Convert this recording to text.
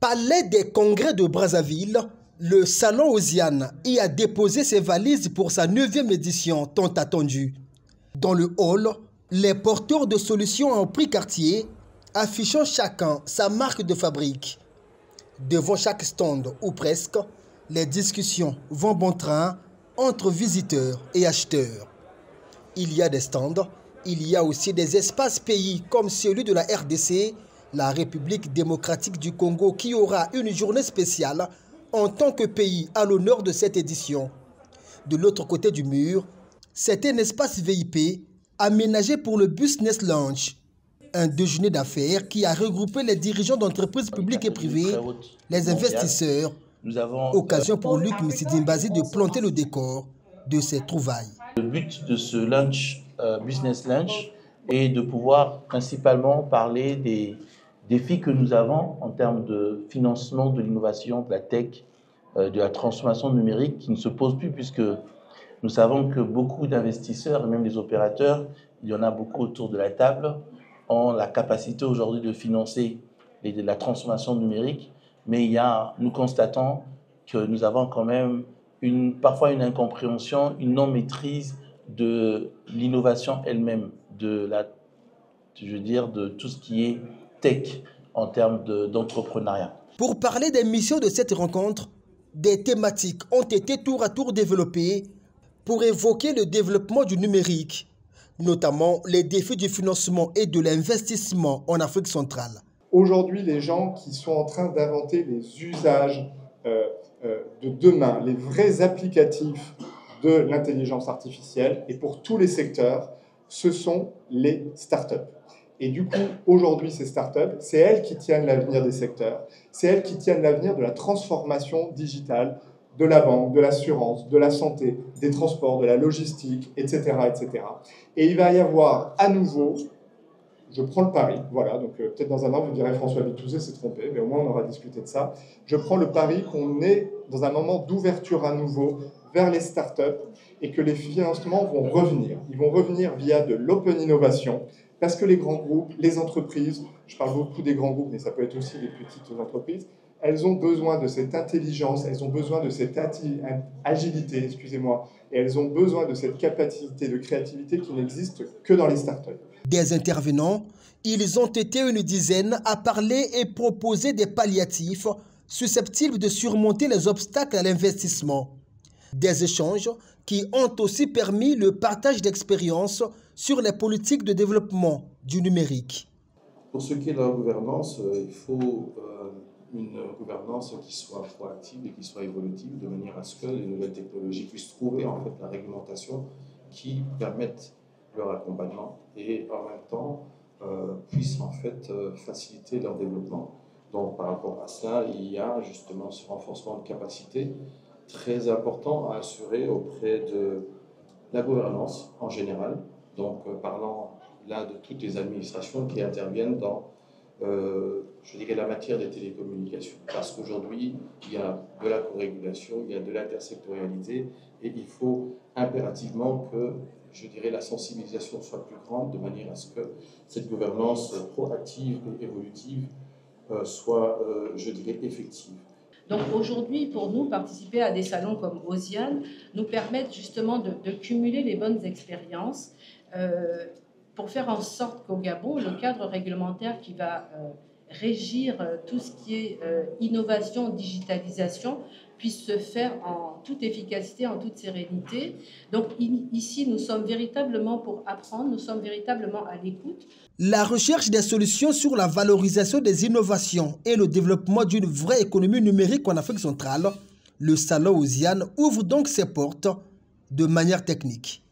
Palais des Congrès de Brazzaville, le salon Osiane y a déposé ses valises pour sa 9e édition tant attendue. Dans le hall, les porteurs de solutions ont pris quartier, affichant chacun sa marque de fabrique. Devant chaque stand, ou presque, les discussions vont bon train entre visiteurs et acheteurs. Il y a des stands, il y a aussi des espaces pays comme celui de la RDC, la République démocratique du Congo, qui aura une journée spéciale en tant que pays à l'honneur de cette édition. De l'autre côté du mur, c'est un espace VIP aménagé pour le Business Lunch, un déjeuner d'affaires qui a regroupé les dirigeants d'entreprises publiques et privées, les investisseurs. Occasion pour Luc Missidimbazi de planter le décor de ces trouvailles. Le but de ce lunch, Business Lunch, est de pouvoir principalement parler des défis que nous avons en termes de financement de l'innovation, de la tech, de la transformation numérique qui ne se pose plus puisque nous savons que beaucoup d'investisseurs et même des opérateurs, il y en a beaucoup autour de la table, ont la capacité aujourd'hui de financer la transformation numérique, mais nous constatons que nous avons quand même parfois une incompréhension, une non-maîtrise de l'innovation elle-même, de tout ce qui est tech en termes d'entrepreneuriat. Pour parler des missions de cette rencontre, des thématiques ont été tour à tour développées pour évoquer le développement du numérique, notamment les défis du financement et de l'investissement en Afrique centrale. Aujourd'hui, les gens qui sont en train d'inventer les usages de demain, les vrais applicatifs de l'intelligence artificielle, et pour tous les secteurs, ce sont les startups. Et du coup, aujourd'hui, ces startups, c'est elles qui tiennent l'avenir des secteurs, c'est elles qui tiennent l'avenir de la transformation digitale, de la banque, de l'assurance, de la santé, des transports, de la logistique, etc., etc. Et il va y avoir à nouveau, je prends le pari, voilà, donc peut-être dans un an vous direz François Bitouzé s'est trompé, mais au moins on aura discuté de ça. Je prends le pari qu'on est dans un moment d'ouverture à nouveau vers les startups et que les financements vont revenir. Ils vont revenir via de l'open innovation, parce que les grands groupes, les entreprises, je parle beaucoup des grands groupes, mais ça peut être aussi les petites entreprises, elles ont besoin de cette intelligence, elles ont besoin de cette agilité, excusez-moi, et elles ont besoin de cette capacité de créativité qui n'existe que dans les startups. Des intervenants, ils ont été une dizaine à parler et proposer des palliatifs susceptibles de surmonter les obstacles à l'investissement. Des échanges qui ont aussi permis le partage d'expériences sur les politiques de développement du numérique. Pour ce qui est de la gouvernance, il faut une gouvernance qui soit proactive et qui soit évolutive, de manière à ce que les nouvelles technologies puissent trouver en fait la réglementation qui permette leur accompagnement et en même temps puissent en fait faciliter leur développement. Donc par rapport à cela, il y a justement ce renforcement de capacité très important à assurer auprès de la gouvernance en général, donc parlant là de toutes les administrations qui interviennent dans je dirais la matière des télécommunications, parce qu'aujourd'hui il y a de la co-régulation, il y a de l'intersectorialité et il faut impérativement que je dirais la sensibilisation soit plus grande de manière à ce que cette gouvernance proactive et évolutive soit je dirais effective. Donc aujourd'hui, pour nous, participer à des salons comme Osiane nous permettent justement de cumuler les bonnes expériences pour faire en sorte qu'au Gabon, le cadre réglementaire qui va régir tout ce qui est innovation, digitalisation, puisse se faire en toute efficacité, en toute sérénité. Donc ici, nous sommes véritablement pour apprendre, nous sommes véritablement à l'écoute. La recherche des solutions sur la valorisation des innovations et le développement d'une vraie économie numérique en Afrique centrale, le salon Osiane ouvre donc ses portes de manière technique.